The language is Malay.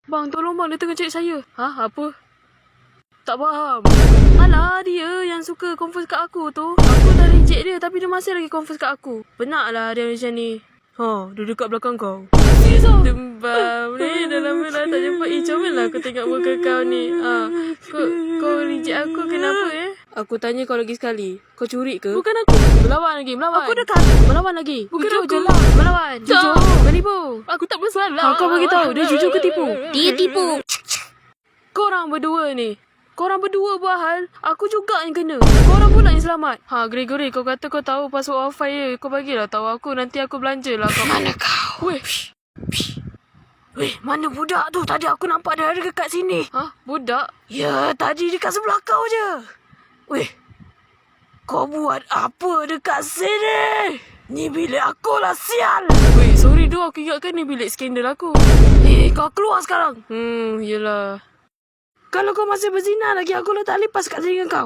Bang, tolong bang, dia tengah cari saya. Apa? Tak faham. Alah, dia yang suka confess kat aku tu. Aku dah reject dia tapi dia masih lagi confess kat aku. Penatlah dia macam ni. Dia dekat belakang kau. Serius ah? Dembam ni. Dah lama dah tak jumpa. Comellah aku tengok muka kau ni. Kau reject aku kenapa Aku tanya kau lagi sekali. Kau curi ke? Bukan aku. Melawan lagi, melawan. Aku dekat. Melawan lagi. Bukan jujur aku. Je lah. Melawan. Jujur. Menipu. Aku tak bersalah. Kau bagi tahu dia jujur ke tipu? Dia tipu. Korang berdua ni. Korang berdua buat hal, aku juga yang kena. Korang pula yang selamat. Gregory, kau kata kau tahu password wifi dia. Kau bagilah tahu aku, nanti aku belanjalah kau. Mana kau? Weh, mana budak tu? Tadi aku nampak dia ada dekat sini. Budak? Ya, tadi dekat sebelah kau je. Weh, kau buat apa dekat sini? Ni bilik aku lah, sial. Weh, sorry doh, aku ingatkan ni bilik skandal aku. Kau keluar sekarang. Yelah. Kalau kau masih berzina lagi, aku letak lipas kat telinga kau.